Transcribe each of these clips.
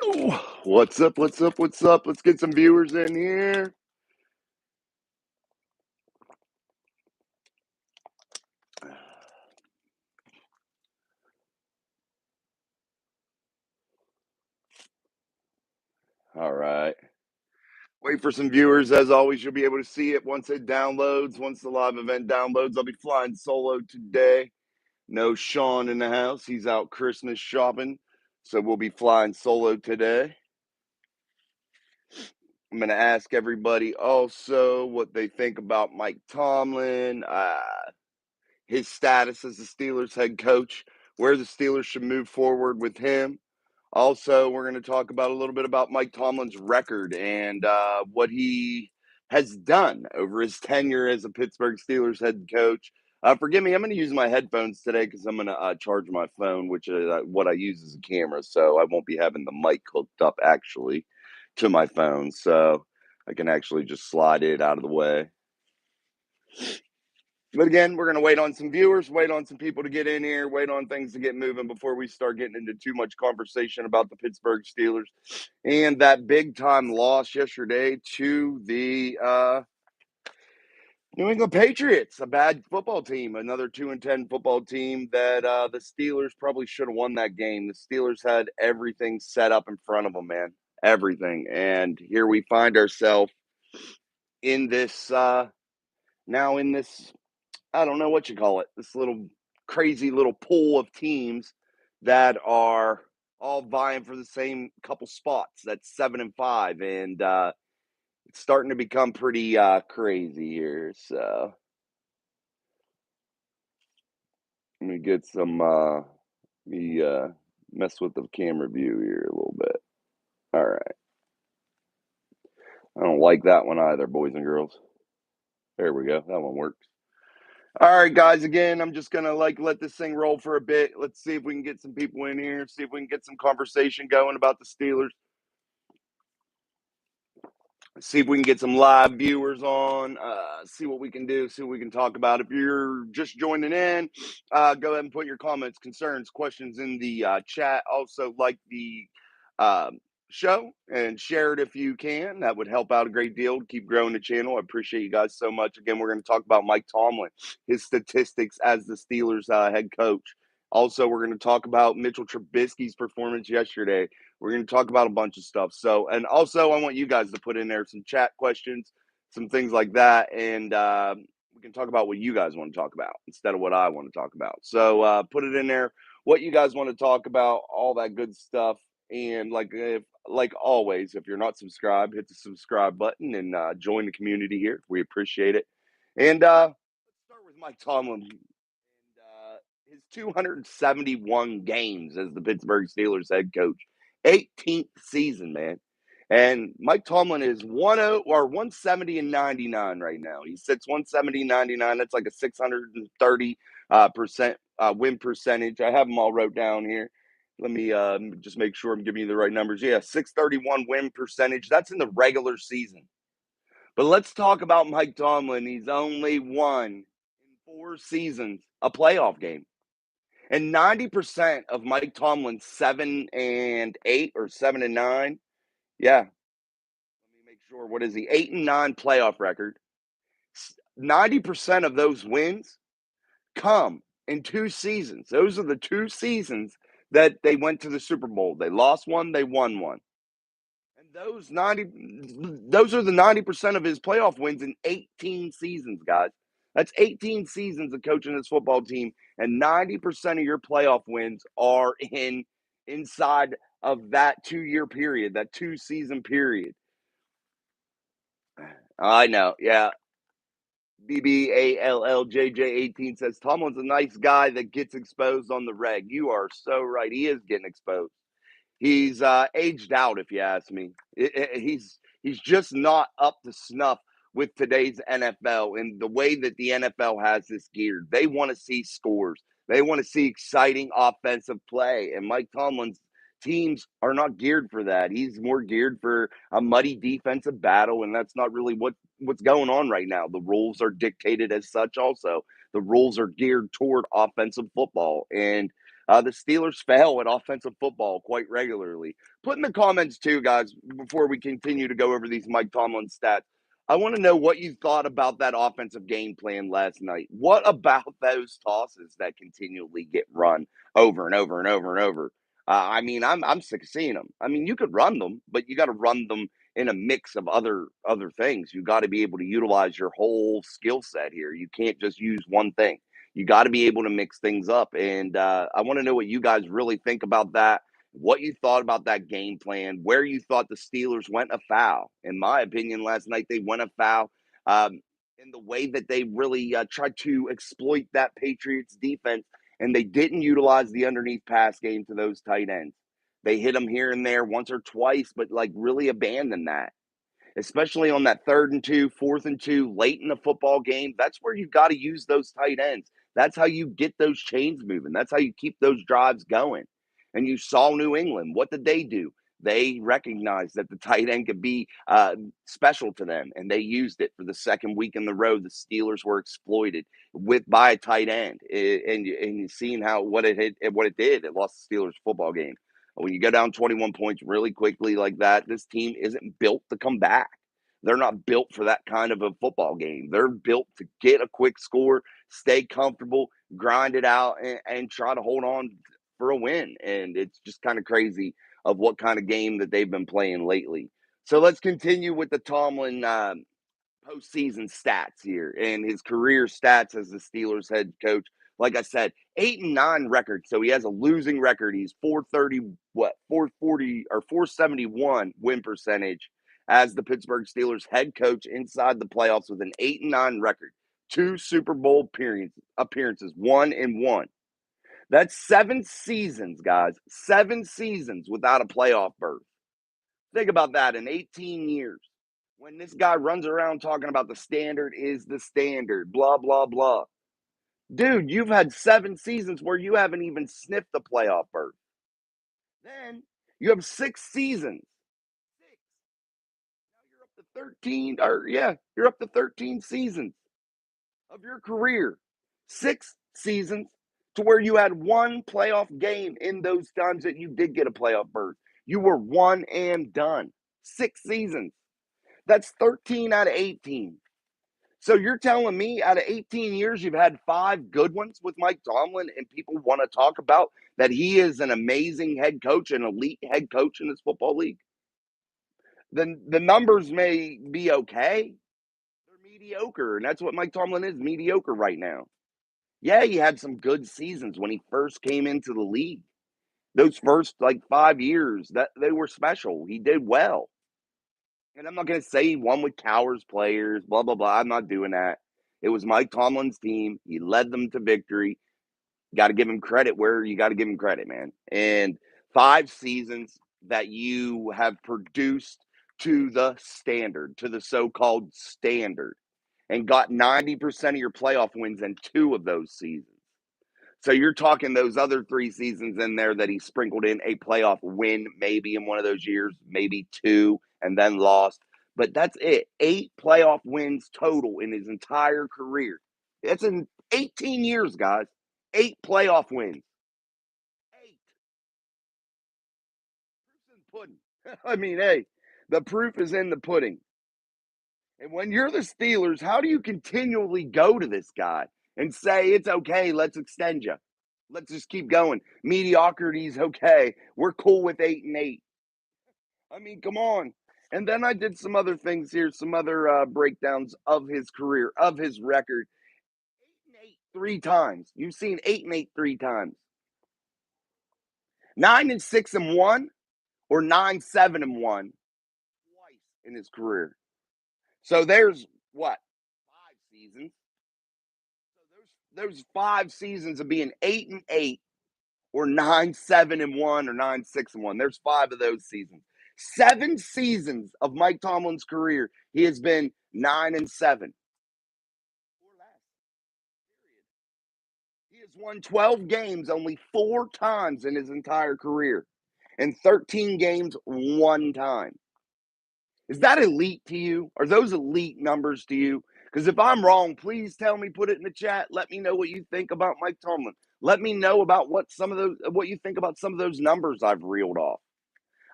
Ooh, what's up? What's up? What's up? Let's get some viewers in here. All right. Wait for some viewers. As always, you'll be able to see it once it downloads. Once the live event downloads, I'll be flying solo today. No Sean in the house. He's out Christmas shopping. So we'll be flying solo today. I'm going to ask everybody also what they think about Mike Tomlin, his status as the Steelers head coach, where the Steelers should move forward with him. Also, we're going to talk about a little bit about Mike Tomlin's record and what he has done over his tenure as a Pittsburgh Steelers head coach. Forgive me, I'm going to use my headphones today because I'm going to charge my phone, which is what I use as a camera. So I won't be having the mic hooked up actually to my phone. So I can actually just slide it out of the way. But again, we're going to wait on some viewers, wait on some people to get in here, wait on things to get moving before we start getting into too much conversation about the Pittsburgh Steelers and that big time loss yesterday to the New England Patriots, a bad football team, another 2-10 football team that the Steelers probably should have won that game. The Steelers had everything set up in front of them, man, everything. And here we find ourselves in this, now in this, I don't know what you call it, this little crazy little pool of teams that are all vying for the same couple spots. That's 7-5, and it's starting to become pretty crazy here. So let me get some. Mess with the camera view here a little bit. All right, I don't like that one either, boys and girls. There we go. That one works. All right, guys. Again, I'm just gonna let this thing roll for a bit. Let's see if we can get some people in here. See if we can get some conversation going about the Steelers. See if we can get some live viewers on. See what we can do. See what we can talk about. If you're just joining in, go ahead and put your comments, concerns, questions in the chat. Also, like the uh, show and share it if you can. That would help out a great deal to keep growing the channel. I appreciate you guys so much. Again, we're going to talk about Mike Tomlin, his statistics as the Steelers head coach. Also, we're going to talk about Mitchell Trubisky's performance yesterday. We're going to talk about a bunch of stuff. So, and also, I want you guys to put in there some chat questions, some things like that, and we can talk about what you guys want to talk about instead of what I want to talk about. So, put it in there, what you guys want to talk about, all that good stuff. And like always, if you're not subscribed, hit the subscribe button and join the community here. We appreciate it. And let's start with Mike Tomlin and his 271 games as the Pittsburgh Steelers head coach. 18th season, man. And Mike Tomlin is 170 and 99 right now. He sits 170 and 99. That's like a 630 percent win percentage. I have them all wrote down here. Let me just make sure I'm giving you the right numbers. Yeah, 631 win percentage. That's in the regular season. But let's talk about Mike Tomlin. He's only won in 4 seasons a playoff game. And 90% of Mike Tomlin's 7-8 or 7-9, yeah. Let me make sure. What is he? 8-9 playoff record. 90% of those wins come in 2 seasons. Those are the 2 seasons that they went to the Super Bowl. They lost one, they won one. And those are the 90% of his playoff wins in 18 seasons, guys. That's 18 seasons of coaching this football team, and 90% of your playoff wins are inside of that 2-year period, that 2-season period. I know, yeah. BBALLJJ18 says Tomlin's a nice guy that gets exposed on the reg. You are so right. He is getting exposed. He's aged out, if you ask me. He's just not up to snuff with today's NFL and the way that the NFL has this geared. They want to see scores. They want to see exciting offensive play. And Mike Tomlin's teams are not geared for that. He's more geared for a muddy defensive battle, and that's not really what's going on right now. The rules are dictated as such also. The rules are geared toward offensive football. And The Steelers fail at offensive football quite regularly. Put in the comments too, guys, before we continue to go over these Mike Tomlin stats. I want to know what you thought about that offensive game plan last night. What about those tosses that continually get run over and over and over and over? I mean, I'm sick of seeing them. I mean, you could run them, but you got to run them in a mix of other things. You got to be able to utilize your whole skill set here. You can't just use one thing. You got to be able to mix things up. And I want to know what you guys really think about that, what you thought about that game plan, where you thought the Steelers went afoul. In my opinion, last night they went afoul in the way that they really tried to exploit that Patriots defense, and they didn't utilize the underneath pass game to those tight ends. They hit them here and there once or twice, but like really abandoned that, especially on that 3rd and 2, 4th and 2, late in the football game. That's where you've got to use those tight ends. That's how you get those chains moving. That's how you keep those drives going. And you saw New England. What did they do? They recognized that the tight end could be special to them, and they used it for the second week in the row. The Steelers were exploited by a tight end, and you've seen how what it did. It lost the Steelers football game. When you go down 21 points really quickly like that, this team isn't built to come back. They're not built for that kind of a football game. They're built to get a quick score, stay comfortable, grind it out, and try to hold on for a win. And it's just kind of crazy of what kind of game that they've been playing lately. So let's continue with the Tomlin postseason stats here and his career stats as the Steelers head coach. Like I said, 8-9 record. So he has a losing record. He's 430, 440 or 471 win percentage as the Pittsburgh Steelers head coach inside the playoffs with an 8-9 record. 2 Super Bowl appearances, 1-1. That's 7 seasons, guys. 7 seasons without a playoff berth. Think about that in 18 years. When this guy runs around talking about the standard is the standard, blah, blah, blah. Dude, you've had 7 seasons where you haven't even sniffed the playoff berth. Then you have 6 seasons. 6. Now you're up to 13, or yeah, you're up to 13 seasons of your career. 6 seasons to where you had 1 playoff game in those times that you did get a playoff berth. You were one and done. 6 seasons. That's 13 out of 18. So you're telling me out of 18 years, you've had 5 good ones with Mike Tomlin, and people want to talk about that he is an amazing head coach, an elite head coach in this football league? Then the numbers may be okay. They're mediocre, and that's what Mike Tomlin is, mediocre right now. Yeah, he had some good seasons when he first came into the league. Those first like 5 years, that they were special. He did well. And I'm not going to say he won with Cowers players, blah, blah, blah. I'm not doing that. It was Mike Tomlin's team. He led them to victory. Got to give him credit where you got to give him credit, man. And 5 seasons that you have produced to the standard, to the so called standard, and got 90% of your playoff wins in 2 of those seasons. So you're talking those other 3 seasons in there that he sprinkled in a playoff win, maybe in one of those years, maybe 2, and then lost. But that's it. 8 playoff wins total in his entire career. That's in 18 years, guys. 8 playoff wins. 8. Proof's in the pudding. I mean, hey, the proof is in the pudding. And when you're the Steelers, how do you continually go to this guy and say, it's okay, let's extend you? Let's just keep going. Mediocrity's okay. We're cool with 8-8. I mean, come on. And then I did some other things here, some other breakdowns of his career, of his record. 8-8 3 times. You've seen 8-8 3 times. 9-6-1 or 9-7-1 twice in his career. So there's what? 5 seasons. So those 5 seasons of being 8-8 or 9-7-1 or 9-6-1. There's 5 of those seasons. 7 seasons of Mike Tomlin's career, he has been 9-7. He has won 12 games only 4 times in his entire career, and 13 games 1 time. Is that elite to you? Are those elite numbers to you? Because if I'm wrong, please tell me, put it in the chat. Let me know what you think about Mike Tomlin. Let me know about what you think about some of those numbers I've reeled off.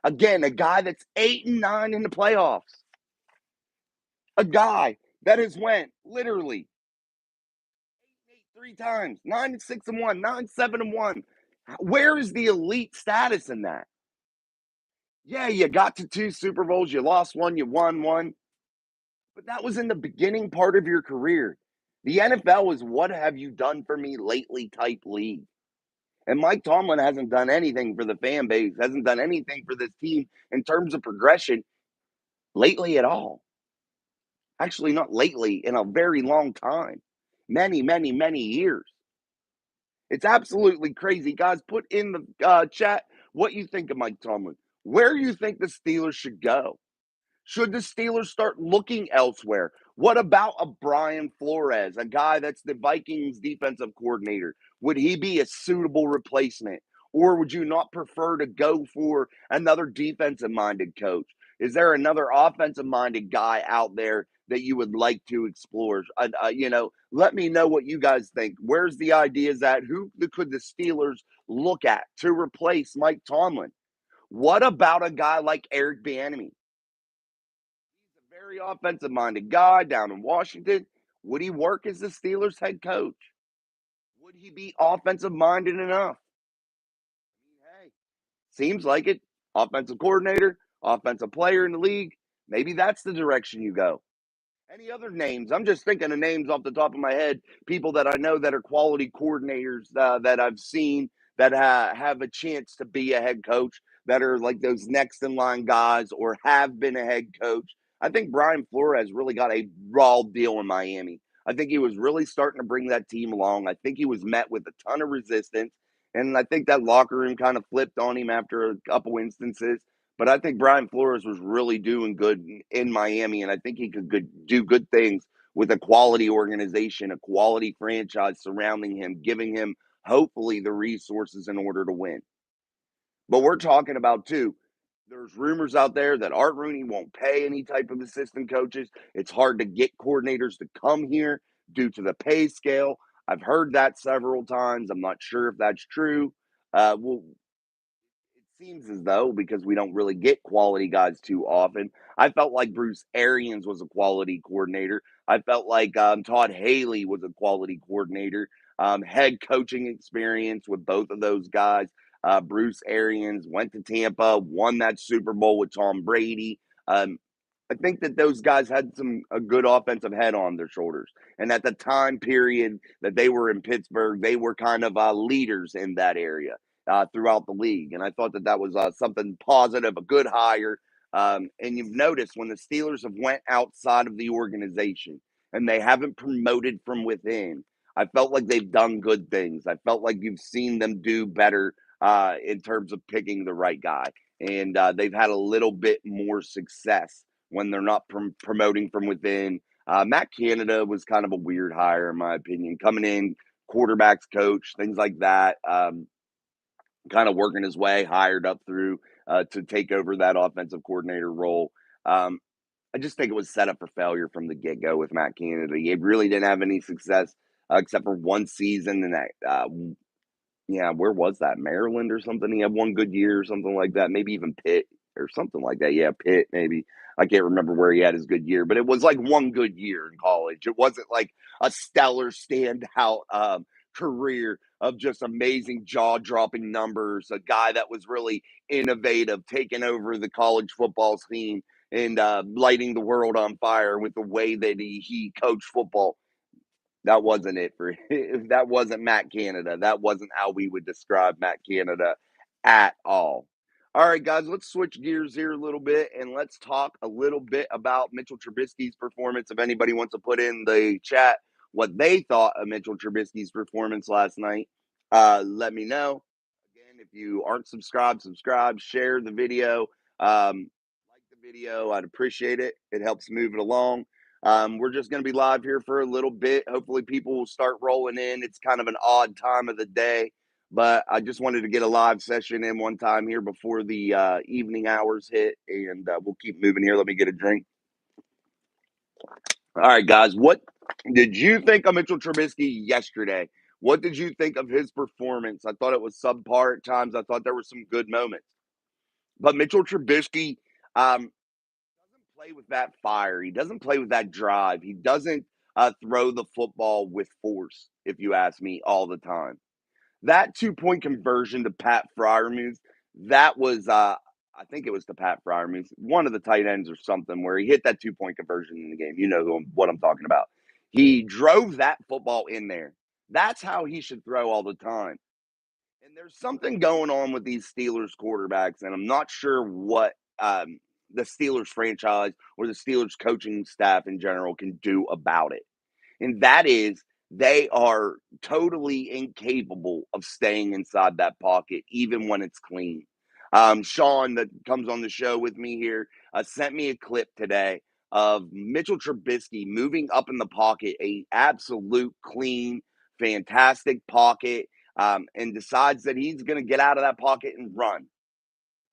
Again, a guy that's 8-9 in the playoffs. A guy that has went literally 8 three times, 9-6-1, 9-7-1. Where is the elite status in that? Yeah, you got to two Super Bowls, you lost one, you won one, but that was in the beginning part of your career. The NFL is what have you done for me lately type league. And Mike Tomlin hasn't done anything for the fan base, hasn't done anything for this team in terms of progression lately at all. Actually, not lately, in a very long time. Many, many, many years. It's absolutely crazy. Guys, put in the chat what you think of Mike Tomlin. Where you think the Steelers should go. Should the Steelers start looking elsewhere? What about a Brian Flores, a guy that's the Vikings defensive coordinator? Would he be a suitable replacement? Or would you not prefer to go for another defensive minded coach? Is there another offensive minded guy out there that you would like to explore? Let me know what you guys think. Where's the ideas at? Who could the Steelers look at to replace Mike Tomlin? What about a guy like Eric Bieniemy? He's a very offensive minded guy down in Washington. Would he work as the Steelers head coach? Would he be offensive minded enough? Hey, seems like it. Offensive coordinator, offensive player in the league. Maybe that's the direction you go. Any other names? I'm just thinking of names off the top of my head. People that I know that are quality coordinators that I've seen that have a chance to be a head coach, that are like those next in line guys or have been a head coach. I think Brian Flores really got a raw deal in Miami. I think he was really starting to bring that team along. I think he was met with a ton of resistance. And I think that locker room kind of flipped on him after a couple instances. But I think Brian Flores was really doing good in Miami, and I think he could do good things with a quality organization, a quality franchise surrounding him, giving him hopefully the resources in order to win. But we're talking about too. There's rumors out there that Art Rooney won't pay any type of assistant coaches. It's hard to get coordinators to come here due to the pay scale. I've heard that several times. I'm not sure if that's true. We'll It seems as though because we don't really get quality guys too often. I felt like Bruce Arians was a quality coordinator. I felt like Todd Haley was a quality coordinator. Head coaching experience with both of those guys. Bruce Arians went to Tampa, won that Super Bowl with Tom Brady. Um, I think that those guys had a good offensive head on their shoulders, and at the time period that they were in Pittsburgh, they were kind of leaders in that area throughout the league. And I thought that that was something positive, a good hire. And you've noticed when the Steelers have went outside of the organization and they haven't promoted from within, I felt like they've done good things. I felt like you've seen them do better in terms of picking the right guy. And they've had a little bit more success when they're not promoting from within. Matt Canada was kind of a weird hire, in my opinion, coming in, quarterbacks coach, things like that. Kind of working his way, hired up through to take over that offensive coordinator role. Um, I just think it was set up for failure from the get go with Matt Canada. He really didn't have any success except for one season, and that yeah, where was that? Maryland or something? He had one good year or something like that. Maybe even Pitt or something like that. Yeah, Pitt, maybe. I can't remember where he had his good year, but it was like one good year in college. It wasn't like a stellar standout career of just amazing jaw dropping numbers. A guy that was really innovative, taking over the college football scene and lighting the world on fire with the way that he coached football. That wasn't it for that wasn't Matt Canada. That wasn't how we would describe Matt Canada at all. All right, guys, let's switch gears here a little bit and let's talk a little bit about Mitchell Trubisky's performance. If anybody wants to put in the chat what they thought of Mitchell Trubisky's performance last night, let me know. Again, if you aren't subscribed, subscribe, share the video, like the video. I'd appreciate it. It helps move it along. We're just going to be live here for a little bit. Hopefully, people will start rolling in. It's kind of an odd time of the day, but I just wanted to get a live session in one time here before the evening hours hit, and we'll keep moving here. Let me get a drink. All right, guys, what did you think of Mitchell Trubisky yesterday? What did you think of his performance? I thought it was subpar at times. I thought there were some good moments. But Mitchell Trubisky doesn't play with that fire. He doesn't play with that drive. He doesn't throw the football with force, if you ask me, all the time. That 2-point conversion to Pat Freiermuth, that was, I think it was to Pat Freiermuth, one of the tight ends or something, where he hit that 2-point conversion in the game. You know what I'm talking about. He drove that football in there. That's how he should throw all the time. And there's something going on with these Steelers quarterbacks, and I'm not sure what the Steelers franchise or the Steelers coaching staff in general can do about it. And that is they are totally incapable of staying inside that pocket, even when it's clean. Sean, that comes on the show with me here, sent me a clip today of Mitchell Trubisky moving up in the pocket, a absolute clean, fantastic pocket, and decides that he's going to get out of that pocket and run.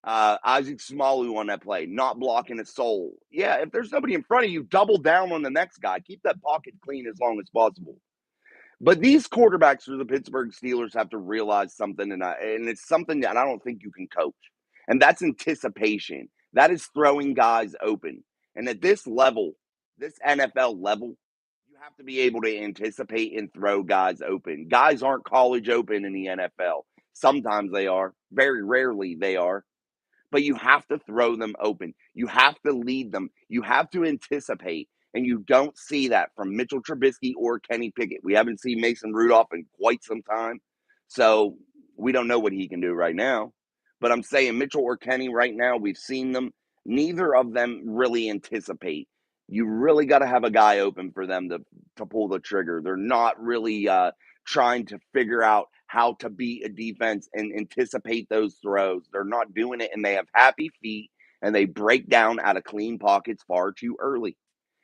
Isaac Smalu on that play, not blocking a soul. Yeah, if there's nobody in front of you, double down on the next guy. Keep that pocket clean as long as possible. But these quarterbacks for the Pittsburgh Steelers have to realize something, and it's something that I don't think you can coach, and that's anticipation. That is throwing guys open. And at this level, this NFL level, you have to be able to anticipate and throw guys open. Guys aren't college open in the NFL. Sometimes they are, very rarely they are, but you have to throw them open. You have to lead them. You have to anticipate. And you don't see that from Mitchell Trubisky or Kenny Pickett. We haven't seen Mason Rudolph in quite some time. So we don't know what he can do right now. But I'm saying Mitchell or Kenny right now, we've seen them. Neither of them really anticipate. You really got to have a guy open for them to pull the trigger. They're not really trying to figure out how to beat a defense and anticipate those throws. They're not doing it, and they have happy feet, and they break down out of clean pockets far too early.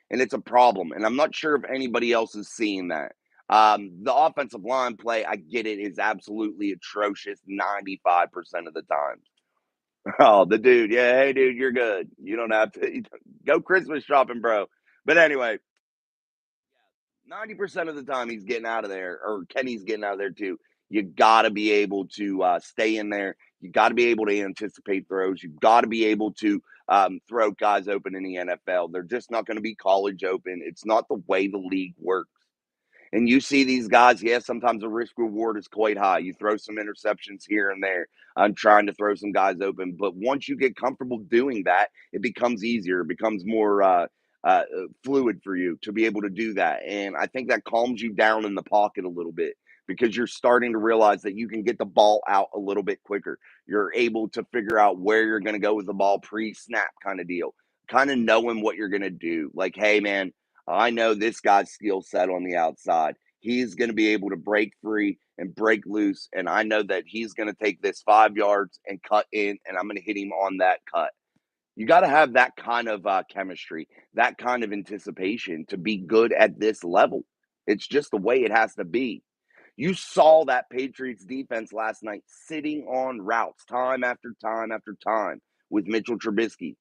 And it's a problem. And I'm not sure if anybody else is seeing that. The offensive line play, I get it, is absolutely atrocious 95% of the time. Oh, the dude. Yeah, hey, dude, you're good. You don't have to go Christmas shopping, bro. But anyway, 90% of the time he's getting out of there, or Kenny's getting out of there too. You got to be able to stay in there. You got to be able to anticipate throws. You got to be able to throw guys open in the NFL. They're just not going to be college open. It's not the way the league works. And you see these guys, yes, sometimes the risk reward is quite high. You throw some interceptions here and there. I'm trying to throw some guys open. But once you get comfortable doing that, it becomes easier. It becomes more fluid for you to be able to do that. And I think that calms you down in the pocket a little bit because you're starting to realize that you can get the ball out a little bit quicker. You're able to figure out where you're going to go with the ball pre snap kind of deal, kind of knowing what you're going to do. Like, hey, man, I know this guy's skill set on the outside. He's going to be able to break free and break loose. And I know that he's going to take this 5 yards and cut in, and I'm going to hit him on that cut. You got to have that kind of chemistry, that kind of anticipation to be good at this level. It's just the way it has to be. You saw that Patriots defense last night sitting on routes time after time after time with Mitchell Trubisky.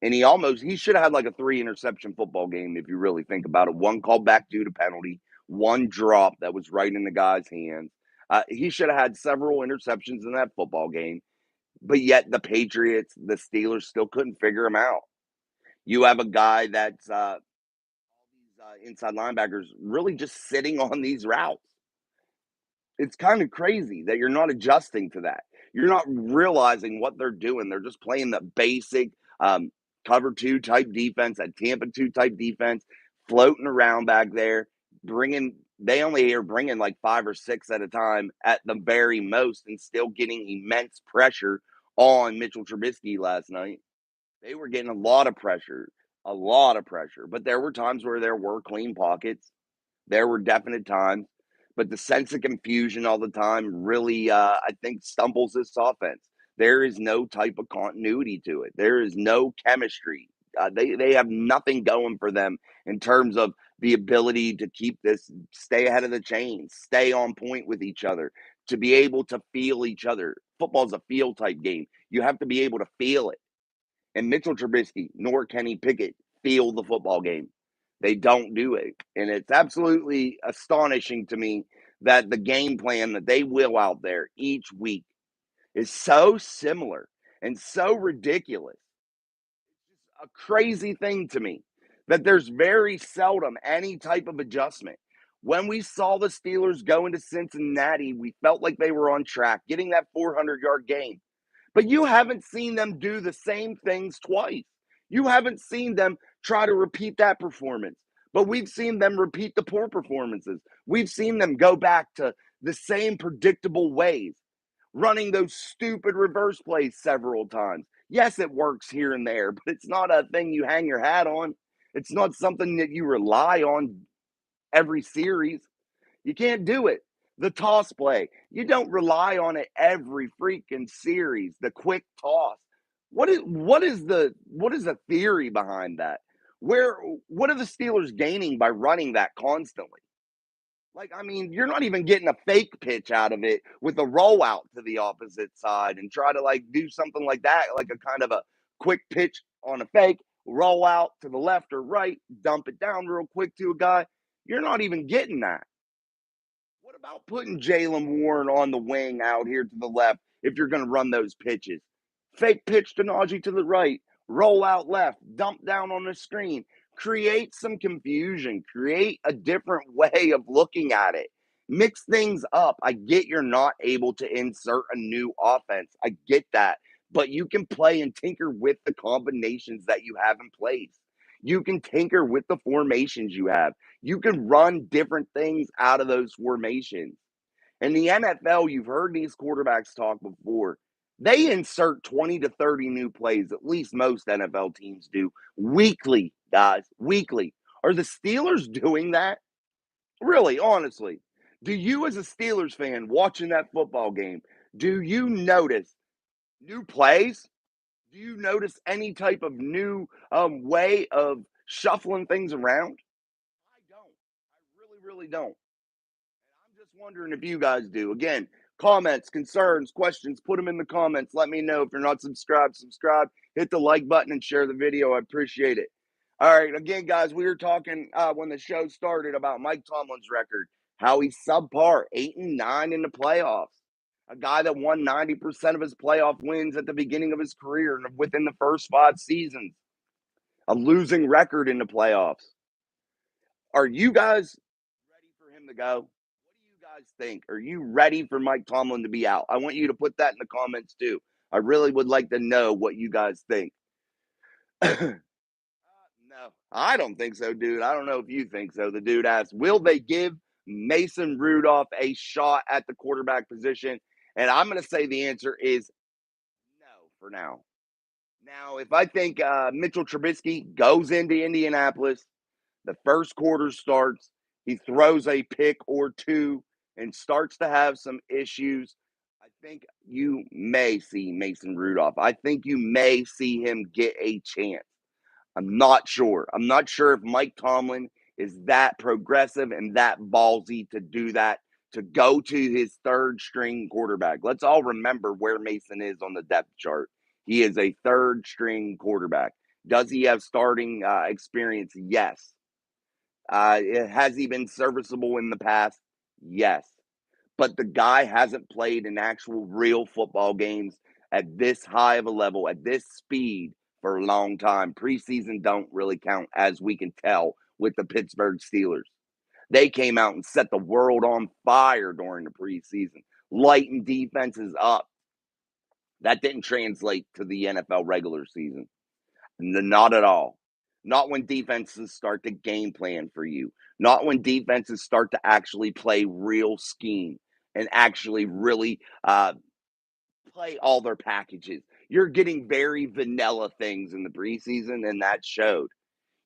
And he should have had like a 3 interception football game if you really think about it. One called back due to penalty, one drop that was right in the guy's hands. He should have had several interceptions in that football game, but yet the Patriots, the Steelers still couldn't figure him out. You have a guy that's these inside linebackers really just sitting on these routes. It's kind of crazy that you're not adjusting to that. You're not realizing what they're doing. They're just playing the basic cover two type defense, that Tampa 2 type defense, floating around back there, they only are bringing like 5 or 6 at a time at the very most and still getting immense pressure on Mitchell Trubisky last night. They were getting a lot of pressure, but there were times where there were clean pockets. There were definite times, but the sense of confusion all the time really, I think, stumbles this offense. There is no type of continuity to it. There is no chemistry. They have nothing going for them in terms of the ability to stay ahead of the chain, stay on point with each other, to be able to feel each other. Football's a feel type game. You have to be able to feel it. And Mitchell Trubisky nor Kenny Pickett feel the football game. They don't do it. And it's absolutely astonishing to me that the game plan that they will out there each week is so similar and so ridiculous. A crazy thing to me that there's very seldom any type of adjustment. When we saw the Steelers go into Cincinnati, we felt like they were on track, getting that 400-yard game. But you haven't seen them do the same things twice. You haven't seen them try to repeat that performance. But we've seen them repeat the poor performances. We've seen them go back to the same predictable ways, running those stupid reverse plays several times. Yes, it works here and there, but it's not a thing you hang your hat on. It's not something that you rely on every series. You can't do it. The toss play, you don't rely on it every freaking series. The quick toss. What is the theory behind that? Where what are the Steelers gaining by running that constantly? Like, I mean, you're not even getting a fake pitch out of it with a rollout to the opposite side and try to like do something like that, like a kind of a quick pitch on a fake, roll out to the left or right, dump it down real quick to a guy. You're not even getting that. What about putting Jalen Warren on the wing out here to the left if you're going to run those pitches? Fake pitch to Najee to the right, roll out left, dump down on the screen. Create some confusion, create a different way of looking at it. Mix things up. I get you're not able to insert a new offense. I get that. But you can play and tinker with the combinations that you have in place. You can tinker with the formations you have. You can run different things out of those formations. In the NFL, you've heard these quarterbacks talk before. They insert 20 to 30 new plays, at least most NFL teams do, weekly, guys, weekly. Are the Steelers doing that? Really, honestly. Do you, as a Steelers fan watching that football game, do you notice new plays? Do you notice any type of new way of shuffling things around? I don't. I really, really don't. I'm just wondering if you guys do. Again, comments, concerns, questions, put them in the comments. Let me know. If you're not subscribed, subscribe. Hit the like button and share the video. I appreciate it. All right. Again, guys, we were talking when the show started about Mike Tomlin's record, how he's subpar, 8-9 in the playoffs. A guy that won 90% of his playoff wins at the beginning of his career and within the first 5 seasons. A losing record in the playoffs. Are you guys ready for him to go? What do you guys think? Are you ready for Mike Tomlin to be out? I want you to put that in the comments too. I really would like to know what you guys think. No, I don't think so, dude. I don't know if you think so. The dude asked, will they give Mason Rudolph a shot at the quarterback position? And I'm going to say the answer is no for now. Now, if I think Mitchell Trubisky goes into Indianapolis, the first quarter starts, he throws a pick or two and starts to have some issues, I think you may see Mason Rudolph. I think you may see him get a chance. I'm not sure. I'm not sure if Mike Tomlin is that progressive and that ballsy to do that, to go to his third string quarterback. Let's all remember where Mason is on the depth chart. He is a third string quarterback. Does he have starting experience? Yes. Has he been serviceable in the past? Yes. But the guy hasn't played in actual real football games at this high of a level, at this speed for a long time. Preseason don't really count, as we can tell with the Pittsburgh Steelers. They came out and set the world on fire during the preseason, lighting defenses up. That didn't translate to the NFL regular season. Not at all. Not when defenses start to game plan for you. Not when defenses start to actually play real scheme and actually really play all their packages. You're getting very vanilla things in the preseason, and that showed.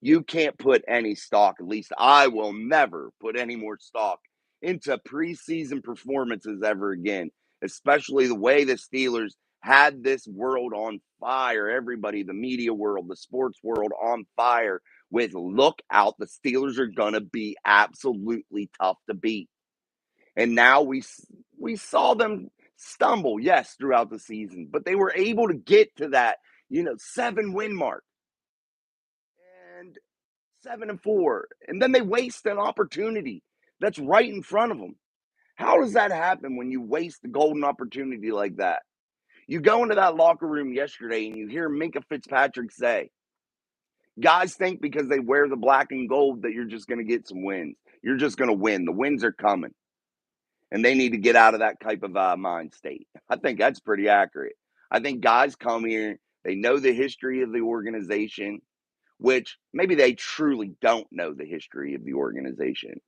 You can't put any stock, at least I will never put any more stock into preseason performances ever again, especially the way the Steelers had this world on fire. Everybody, the media world, the sports world on fire with look out, the Steelers are going to be absolutely tough to beat. And now we saw them stumble, yes, throughout the season, but they were able to get to that, 7-win mark. And 7-4, and then they waste an opportunity that's right in front of them. How does that happen when you waste the golden opportunity like that? You go into that locker room yesterday and you hear Minka Fitzpatrick say, guys think because they wear the black and gold that you're just going to get some wins. You're just going to win. The wins are coming. And they need to get out of that type of mind state. I think that's pretty accurate. I think guys come here, they know the history of the organization, which maybe they truly don't know the history of the organization.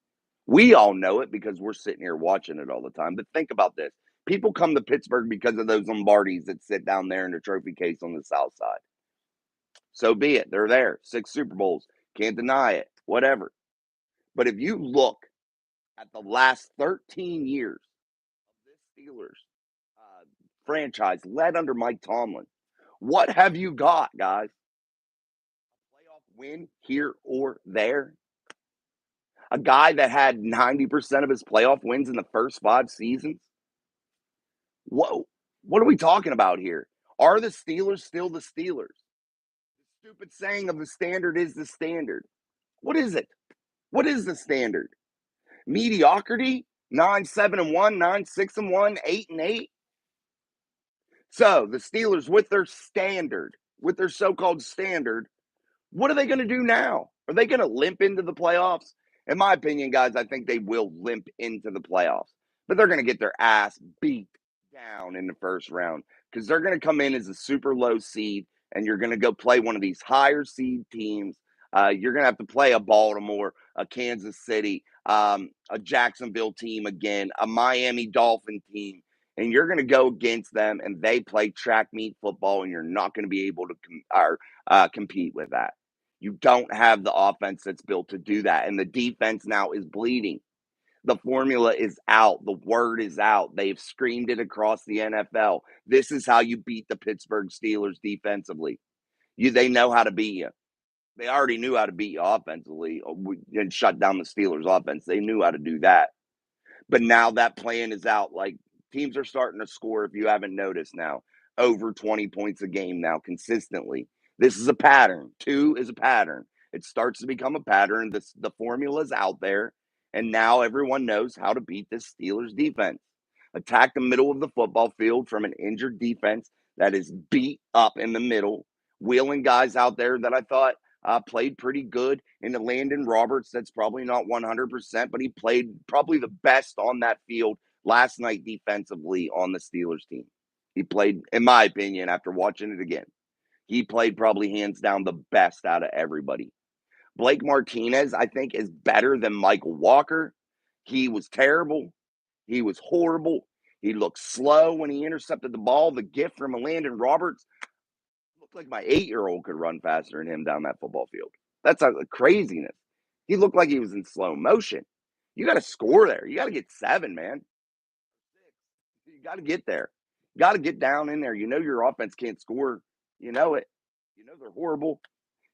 We all know it because we're sitting here watching it all the time. But think about this. People come to Pittsburgh because of those Lombardis that sit down there in the trophy case on the south side. So be it. They're there. 6 Super Bowls. Can't deny it. Whatever. But if you look at the last 13 years of this Steelers franchise led under Mike Tomlin, what have you got, guys? A playoff win here or there? A guy that had 90% of his playoff wins in the first 5 seasons? Whoa, what are we talking about here? Are the Steelers still the Steelers? The stupid saying of the standard is the standard. What is it? What is the standard? Mediocrity? 9-7-1, 9-6-1, 8-8. So the Steelers, with their standard, with their so-called standard, what are they going to do now? Are they going to limp into the playoffs? In my opinion, guys, I think they will limp into the playoffs, but they're going to get their ass beat down in the first round because they're going to come in as a super low seed and you're going to go play one of these higher seed teams. You're going to have to play a Baltimore, a Kansas City, a Jacksonville team again, a Miami Dolphin team, and you're going to go against them and they play track meet football and you're not going to be able to compete with that. You don't have the offense that's built to do that. And the defense now is bleeding. The formula is out. The word is out. They've screamed it across the NFL. This is how you beat the Pittsburgh Steelers defensively. They know how to beat you. They already knew how to beat you offensively and shut down the Steelers offense. They knew how to do that. But now that plan is out. Like, teams are starting to score, if you haven't noticed now, over 20 points a game now consistently. This is a pattern. 2 is a pattern. It starts to become a pattern. The formula is out there, and now everyone knows how to beat this Steelers defense. Attack the middle of the football field from an injured defense that is beat up in the middle, wheeling guys out there that I thought played pretty good in the Landon Roberts. That's probably not 100%, but he played probably the best on that field last night defensively on the Steelers team. He played, in my opinion, after watching it again, he played probably hands down the best out of everybody. Blake Martinez, I think, is better than Michael Walker. He was terrible. He was horrible. He looked slow when he intercepted the ball. The gift from Landon Roberts looked like my 8-year-old could run faster than him down that football field. That's a craziness. He looked like he was in slow motion. You got to score there. You got to get 7, man. You got to get there. You got to get down in there. You know your offense can't score. You know it. You know they're horrible.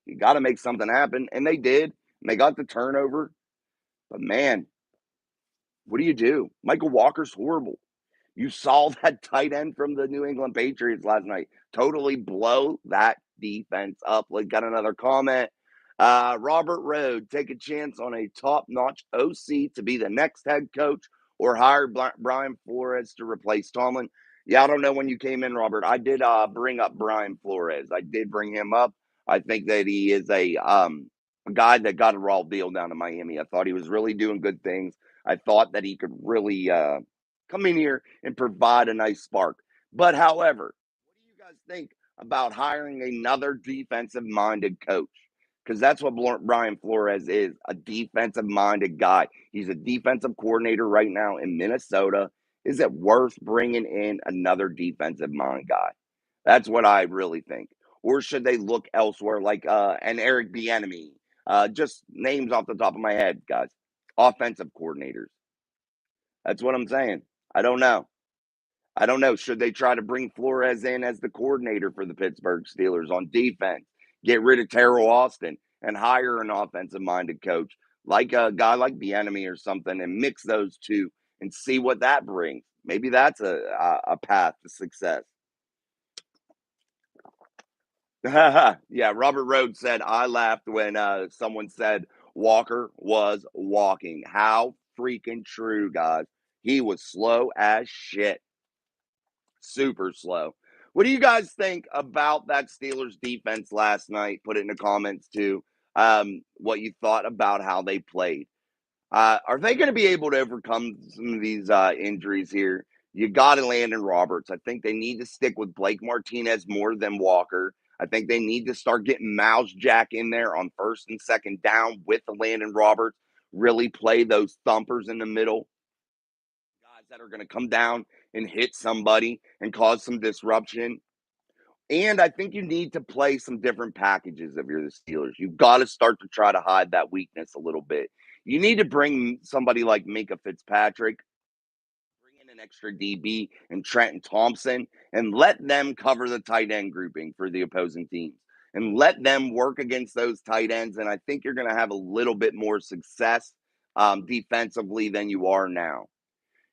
You got to make something happen. And they did. And they got the turnover. But, man, what do you do? Michael Walker's horrible. You saw that tight end from the New England Patriots last night totally blow that defense up. Like, got another comment. Robert Road, take a chance on a top-notch OC to be the next head coach or hire Brian Flores to replace Tomlin. Yeah, I don't know when you came in, Robert. I did bring up Brian Flores. I did bring him up. I think that he is a guy that got a raw deal down in Miami. I thought he was really doing good things. I thought that he could really come in here and provide a nice spark. But however, what do you guys think about hiring another defensive minded coach? Because that's what Brian Flores is, a defensive minded guy. He's a defensive coordinator right now in Minnesota. Is it worth bringing in another defensive mind guy? That's what I really think. Or should they look elsewhere like an Eric Bieniemy? Just names off the top of my head, guys. Offensive coordinators. That's what I'm saying. I don't know. I don't know. Should they try to bring Flores in as the coordinator for the Pittsburgh Steelers on defense? Get rid of Terrell Austin and hire an offensive-minded coach like a guy like Bieniemy or something, and mix those two and see what that brings. Maybe that's a path to success. Yeah, Robert Rhodes said, I laughed when someone said Walker was walking. How freaking true, guys. He was slow as shit. Super slow. What do you guys think about that Steelers defense last night? Put it in the comments too. What you thought about how they played. Are they going to be able to overcome some of these injuries here? You got to Landon Roberts. I think they need to stick with Blake Martinez more than Walker. I think they need to start getting Miles Jack in there on first and second down with the Landon Roberts. Really play those thumpers in the middle. Guys that are going to come down and hit somebody and cause some disruption. And I think you need to play some different packages if you're the Steelers. You've got to start to try to hide that weakness a little bit. You need to bring somebody like Minka Fitzpatrick, bring in an extra DB and Trenton Thompson, and let them cover the tight end grouping for the opposing teams. And let them work against those tight ends. And I think you're going to have a little bit more success defensively than you are now.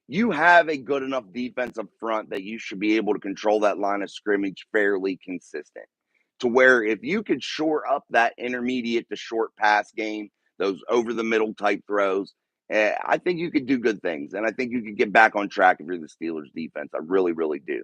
You have a good enough defensive front that you should be able to control that line of scrimmage fairly consistent. To where if you could shore up that intermediate to short pass game, those over the middle type throws, I think you could do good things. And I think you could get back on track if you're the Steelers defense. I really, really do.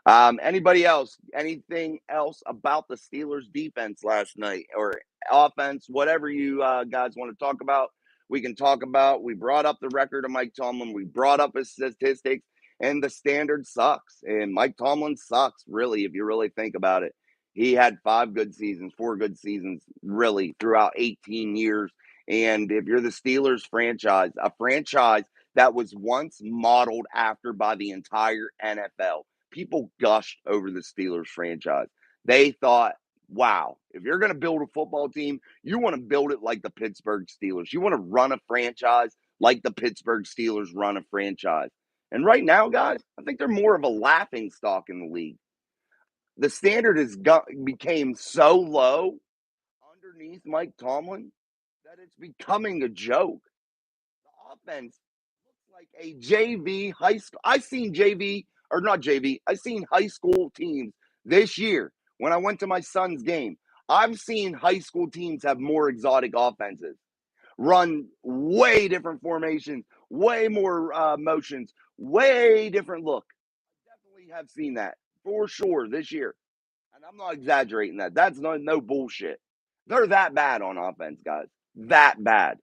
Anybody else? Anything else about the Steelers defense last night or offense? Whatever you guys want to talk about, we can talk about. We brought up the record of Mike Tomlin. We brought up his statistics, and the standard sucks. And Mike Tomlin sucks, really, if you really think about it. He had 4 good seasons, really, throughout 18 years. And if you're the Steelers franchise, a franchise that was once modeled after by the entire NFL, people gushed over the Steelers franchise. They thought, wow, if you're going to build a football team, you want to build it like the Pittsburgh Steelers. You want to run a franchise like the Pittsburgh Steelers run a franchise. And right now, guys, I think they're more of a laughing stock in the league. The standard became so low underneath Mike Tomlin that it's becoming a joke. The offense looks like a JV high school. I seen JV or not JV. I seen high school teams this year when I went to my son's game. I've seen high school teams have more exotic offenses, run way different formations, way more motions, way different look. Definitely have seen that for sure this year. And I'm not exaggerating that. That's no bullshit. They're that bad on offense, guys. That bad.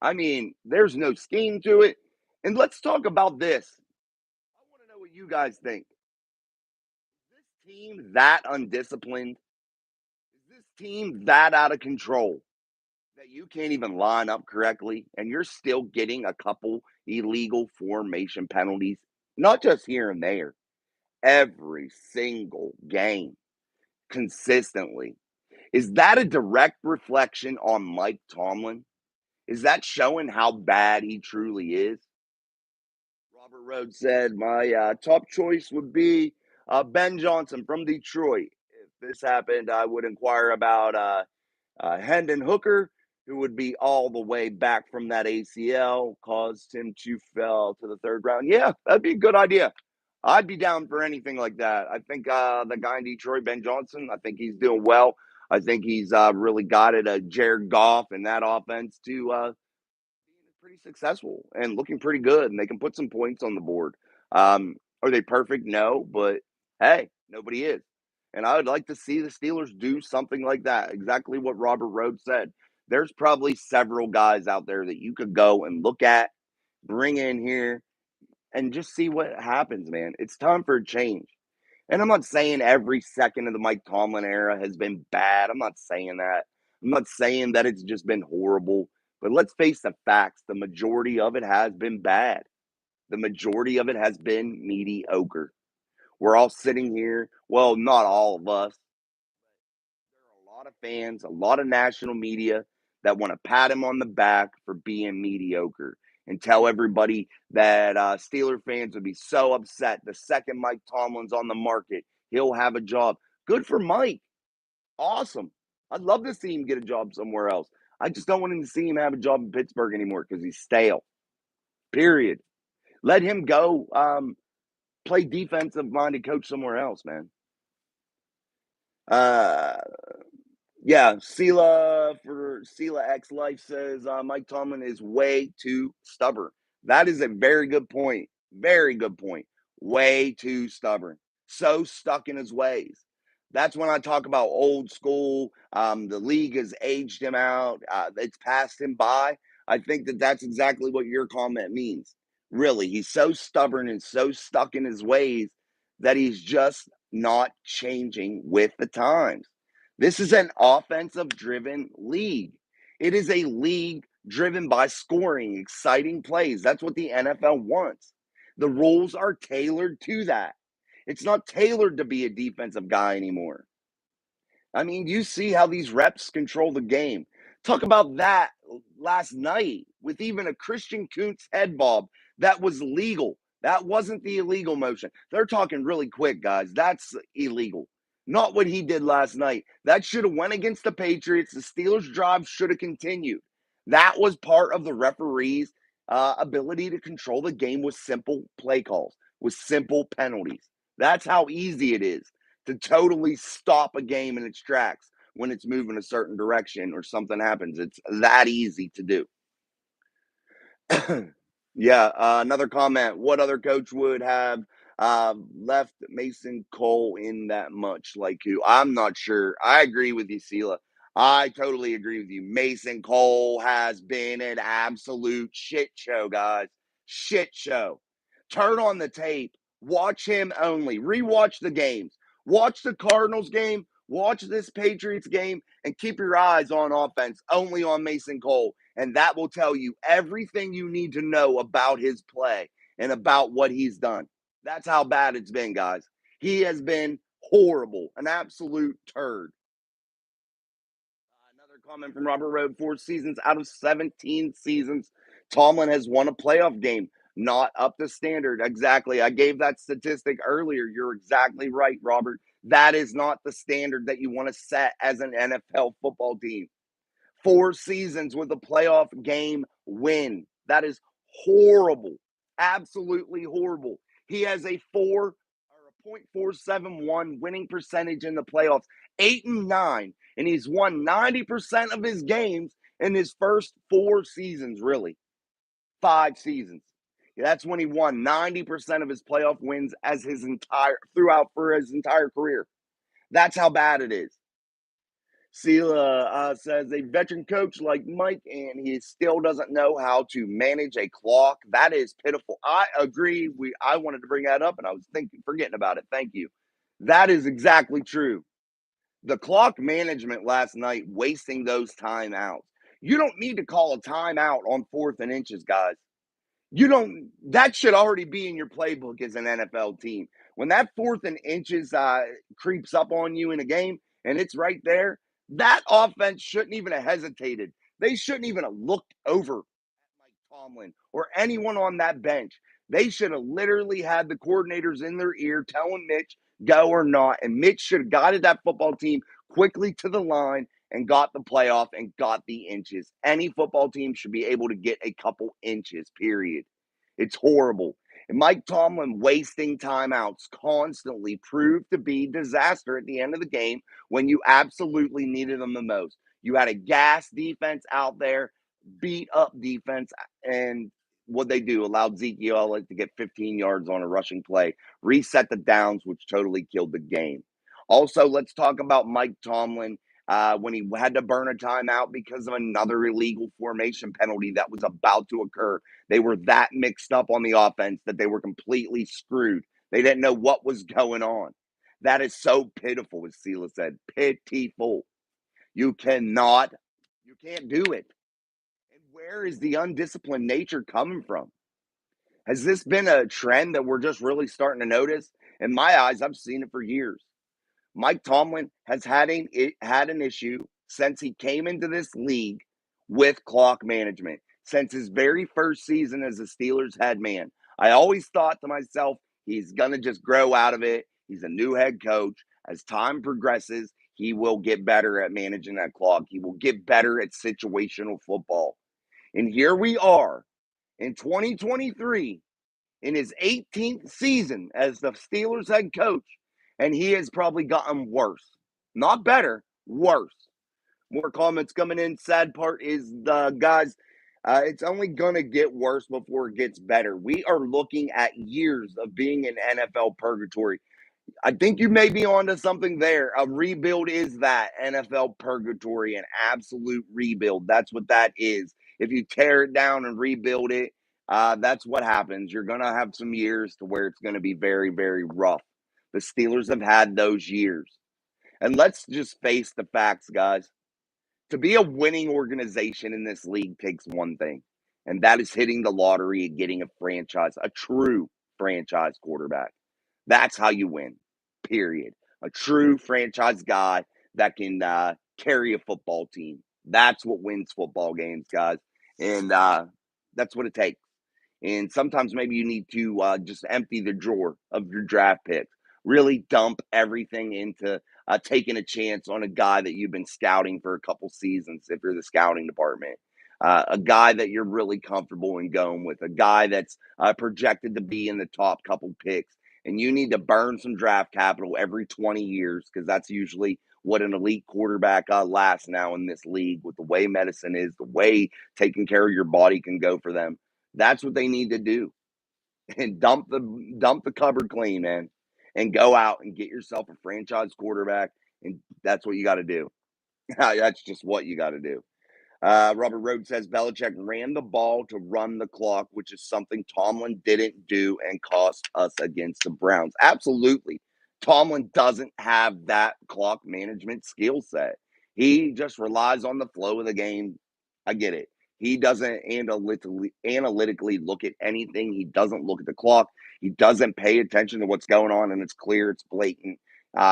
I mean, there's no scheme to it. And let's talk about this. I want to know what you guys think. Is this team that undisciplined? Is this team that out of control that you can't even line up correctly and you're still getting a couple illegal formation penalties? Not just here and there, every single game, consistently. Is that a direct reflection on Mike Tomlin? Is that showing how bad he truly is? Robert Rhodes said, my top choice would be Ben Johnson from Detroit. If this happened, I would inquire about Hendon Hooker, who would be all the way back from that ACL, caused him to fell to the third round. Yeah, that'd be a good idea. I'd be down for anything like that. I think the guy in Detroit, Ben Johnson, I think he's doing well. I think he's really got it, Jared Goff and that offense to being pretty successful and looking pretty good, and they can put some points on the board. Are they perfect? No, but hey, nobody is. And I would like to see the Steelers do something like that. Exactly what Robert Rhodes said. There's probably several guys out there that you could go and look at, bring in here, and just see what happens, man. It's time for a change. And I'm not saying every second of the Mike Tomlin era has been bad. I'm not saying that. I'm not saying that it's just been horrible. But let's face the facts. The majority of it has been bad. The majority of it has been mediocre. We're all sitting here. Well, not all of us. There are a lot of fans, a lot of national media that want to pat him on the back for being mediocre and tell everybody that Steeler fans would be so upset the second Mike Tomlin's on the market, he'll have a job. Good for Mike. Awesome. I'd love to see him get a job somewhere else. I just don't want him to see him have a job in Pittsburgh anymore because he's stale. Period. Let him go play defensive minded coach somewhere else, man. Uh, Yeah, Sela X Life says Mike Tomlin is way too stubborn. That is a very good point. Very good point. Way too stubborn. So stuck in his ways. That's when I talk about old school. The league has aged him out. It's passed him by. I think that that's exactly what your comment means. Really, he's so stubborn and so stuck in his ways that he's just not changing with the times. This is an offensive driven league. It is a league driven by scoring, exciting plays. That's what the NFL wants. The rules are tailored to that. It's not tailored to be a defensive guy anymore. I mean, you see how these reps control the game. Talk about that last night with even a Christian Kuntz head bob that was legal. That wasn't the illegal motion. They're talking really quick, guys. That's illegal. Not what he did last night. That should have went against the Patriots. The Steelers' drive should have continued. That was part of the referee's ability to control the game with simple play calls, with simple penalties. That's how easy it is to totally stop a game in its tracks when it's moving a certain direction or something happens. It's that easy to do. Yeah, another comment. What other coach would have left Mason Cole in that much like who? I'm not sure. I agree with you, Sela. I totally agree with you. Mason Cole has been an absolute shit show, guys. Shit show. Turn on the tape. Watch him only. Rewatch the games. Watch the Cardinals game. Watch this Patriots game and keep your eyes on offense only on Mason Cole. And that will tell you everything you need to know about his play and about what he's done. That's how bad it's been, guys. He has been horrible, an absolute turd. Another comment from Robert Road: 4 seasons out of 17 seasons, Tomlin has won a playoff game. Not up to standard. Exactly. I gave that statistic earlier. You're exactly right, Robert. That is not the standard that you want to set as an NFL football team. 4 seasons with a playoff game win. That is horrible. Absolutely horrible. He has a 0.471 winning percentage in the playoffs, 8-9, and he's won 90% of his games in his first 4 seasons, really. 5 seasons. That's when he won 90% of his playoff wins as his entire throughout for his entire career. That's how bad it is. Sela says a veteran coach like Mike, and he still doesn't know how to manage a clock. That is pitiful. I agree. I wanted to bring that up, and I was forgetting about it. Thank you. That is exactly true. The clock management last night, wasting those timeouts. You don't need to call a timeout on 4th and inches, guys. You don't. That should already be in your playbook as an NFL team. When that 4th and inches creeps up on you in a game and it's right there, that offense shouldn't even have hesitated. They shouldn't even have looked over Mike Tomlin or anyone on that bench. They should have literally had the coordinators in their ear telling Mitch go or not, and Mitch should have guided that football team quickly to the line and got the playoff and got the inches. Any football team should be able to get a couple inches, period. It's horrible. And Mike Tomlin wasting timeouts constantly proved to be disaster at the end of the game when you absolutely needed them the most. You had a gas defense out there, beat up defense, and what they do allowed Zeke Elliott to get 15 yards on a rushing play, reset the downs, which totally killed the game. Also, let's talk about Mike Tomlin when he had to burn a timeout because of another illegal formation penalty that was about to occur. They were that mixed up on the offense that they were completely screwed. They didn't know what was going on. That is so pitiful, as Sela said. Pitiful. You cannot, you can't do it. And where is the undisciplined nature coming from? Has this been a trend that we're just really starting to notice? In my eyes, I've seen it for years. Mike Tomlin has had an issue since he came into this league with clock management. Since his very first season as a Steelers head man, I always thought to myself, he's gonna just grow out of it. He's a new head coach. As time progresses, he will get better at managing that clock. He will get better at situational football. And here we are in 2023 in his 18th season as the Steelers head coach, and he has probably gotten worse. Not better, worse. More comments coming in. Sad part is the guys. It's only going to get worse before it gets better. We are looking at years of being in NFL purgatory. I think you may be onto something there. A rebuild is that NFL purgatory, an absolute rebuild. That's what that is. If you tear it down and rebuild it, that's what happens. You're going to have some years to where it's going to be very, very rough. The Steelers have had those years. And let's just face the facts, guys. To be a winning organization in this league takes one thing, and that is hitting the lottery and getting a franchise, a true franchise quarterback. That's how you win, period. A true franchise guy that can carry a football team. That's what wins football games, guys. And that's what it takes. And sometimes maybe you need to just empty the drawer of your draft picks. Really dump everything into taking a chance on a guy that you've been scouting for a couple seasons, if you're the scouting department. A guy that you're really comfortable in going with, a guy that's projected to be in the top couple picks. And you need to burn some draft capital every 20 years because that's usually what an elite quarterback lasts now in this league with the way medicine is, the way taking care of your body can go for them. That's what they need to do. And dump the cupboard clean, man. And go out and get yourself a franchise quarterback. And that's what you got to do. That's just what you got to do. Robert Rhodes says Belichick ran the ball to run the clock, which is something Tomlin didn't do and cost us against the Browns. Absolutely. Tomlin doesn't have that clock management skill set. He just relies on the flow of the game. I get it. He doesn't analytically look at anything. He doesn't look at the clock. He doesn't pay attention to what's going on, and it's clear, it's blatant.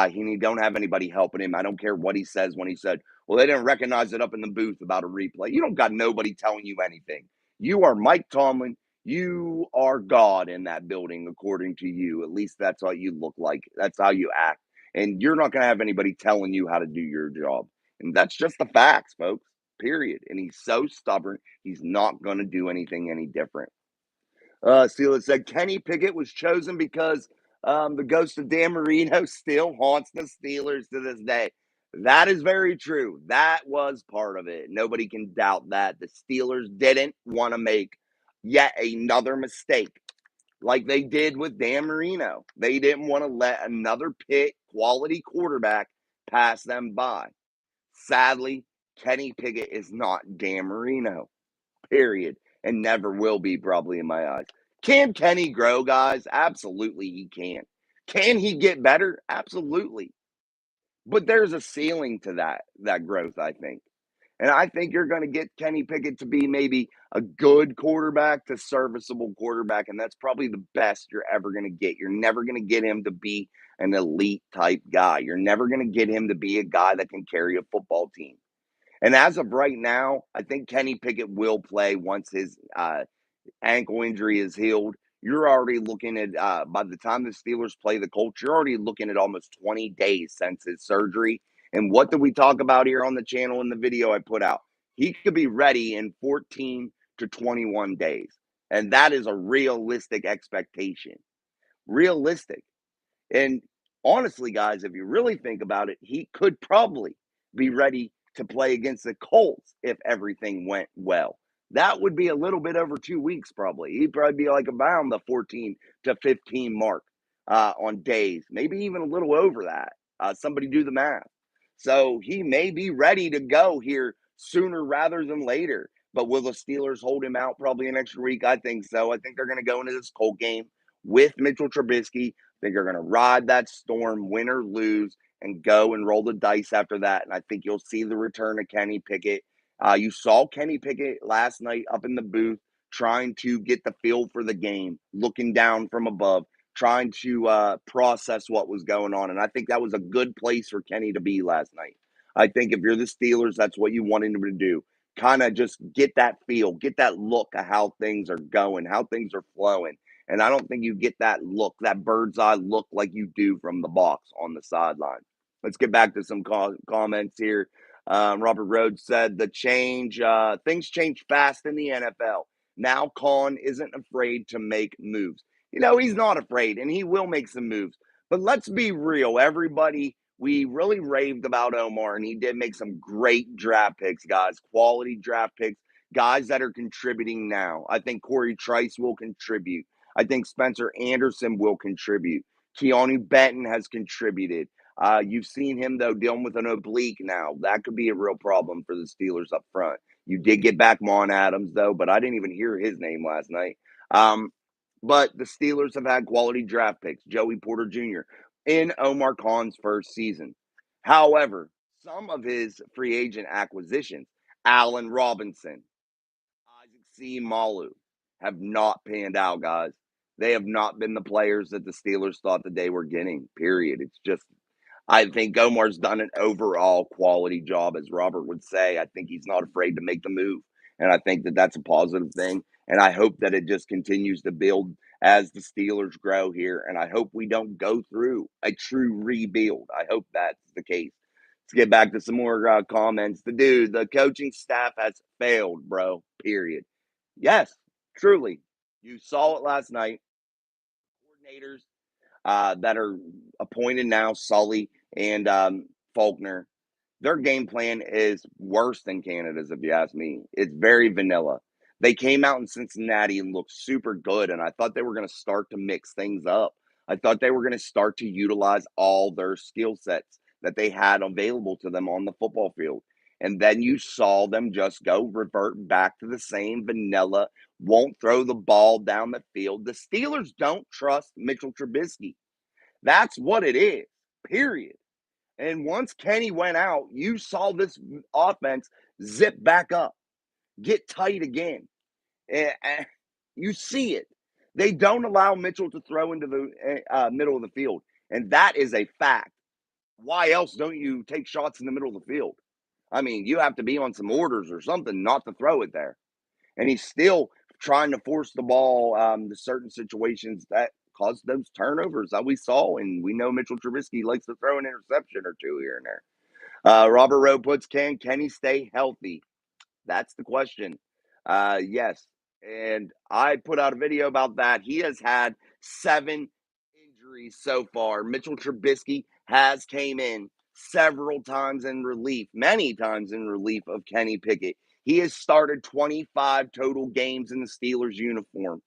He don't have anybody helping him. I don't care what he says when he said, well, they didn't recognize it up in the booth about a replay. You don't got nobody telling you anything. You are Mike Tomlin. You are God in that building, according to you. At least that's how you look like. That's how you act. And you're not going to have anybody telling you how to do your job. And that's just the facts, folks, period. And he's so stubborn, he's not going to do anything any different. Steelers said Kenny Pickett was chosen because the ghost of Dan Marino still haunts the Steelers to this day. That is very true. That was part of it. Nobody can doubt that. The Steelers didn't want to make yet another mistake like they did with Dan Marino. They didn't want to let another Pitt quality quarterback pass them by. Sadly, Kenny Pickett is not Dan Marino, period, and never will be, probably, in my eyes. Can Kenny grow, guys? Absolutely, he can. Can he get better? Absolutely. But there's a ceiling to that growth, I think. And I think you're going to get Kenny Pickett to be maybe a good quarterback to serviceable quarterback, and that's probably the best you're ever going to get. You're never going to get him to be an elite type guy. You're never going to get him to be a guy that can carry a football team. And as of right now, I think Kenny Pickett will play once his ankle injury is healed. You're already looking at, by the time the Steelers play the Colts, you're already looking at almost 20 days since his surgery. And what did we talk about here on the channel in the video I put out? He could be ready in 14 to 21 days. And that is a realistic expectation. Realistic. And honestly, guys, if you really think about it, he could probably be ready to play against the Colts if everything went well. That would be a little bit over 2 weeks, probably. He'd probably be like around the 14 to 15 mark on days, maybe even a little over that. Somebody do the math. So he may be ready to go here sooner rather than later. But will the Steelers hold him out probably an extra week? I think so. I think they're going to go into this Colt game with Mitchell Trubisky. I think they're going to ride that storm, win or lose, and go and roll the dice after that. And I think you'll see the return of Kenny Pickett. You saw Kenny Pickett last night up in the booth trying to get the feel for the game, looking down from above, trying to process what was going on. And I think that was a good place for Kenny to be last night. I think if you're the Steelers, that's what you wanted him to do. Kind of just get that feel, get that look of how things are going, how things are flowing. And I don't think you get that look, that bird's eye look like you do from the box on the sideline. Let's get back to some comments here. Robert Rhodes said things change fast in the NFL. Now Khan isn't afraid to make moves. He's not afraid, and he will make some moves. But let's be real, everybody. We really raved about Omar, and he did make some great draft picks, guys. Quality draft picks. guys that are contributing now. I think Corey Trice will contribute. I think Spencer Anderson will contribute. Keanu Benton has contributed. You've seen him, though, dealing with an oblique now. That could be a real problem for the Steelers up front. You did get back Mon Adams, though, but I didn't even hear his name last night. But the Steelers have had quality draft picks, Joey Porter Jr., in Omar Khan's first season. However, some of his free agent acquisitions, Allen Robinson, Isaac C. Malu, have not panned out, guys. They have not been the players that the Steelers thought that they were getting, period. It's just, I think Omar's done an overall quality job, as Robert would say. I think he's not afraid to make the move, and I think that that's a positive thing. And I hope that it just continues to build as the Steelers grow here. And I hope we don't go through a true rebuild. I hope that's the case. Let's get back to some more comments. The coaching staff has failed, bro. Period. Yes, truly. You saw it last night. Coordinators that are appointed now, Sully and Faulkner, their game plan is worse than Canada's, if you ask me. It's very vanilla. They came out in Cincinnati and looked super good, and I thought they were going to start to mix things up. I thought they were going to start to utilize all their skill sets that they had available to them on the football field. And then you saw them just go revert back to the same vanilla, won't throw the ball down the field. The Steelers don't trust Mitchell Trubisky. That's what it is, period. And once Kenny went out, you saw this offense zip back up, get tight again. And you see it. They don't allow Mitchell to throw into the middle of the field. And that is a fact. Why else don't you take shots in the middle of the field? I mean, you have to be on some orders or something not to throw it there. And he's still trying to force the ball to certain situations that cause those turnovers that we saw. And we know Mitchell Trubisky likes to throw an interception or two here and there. Robert Rowe puts, can Kenny stay healthy? That's the question. Yes. And I put out a video about that. He has had 7 injuries so far. Mitchell Trubisky has came in several times in relief, many times in relief of Kenny Pickett. He has started 25 total games in the Steelers uniform.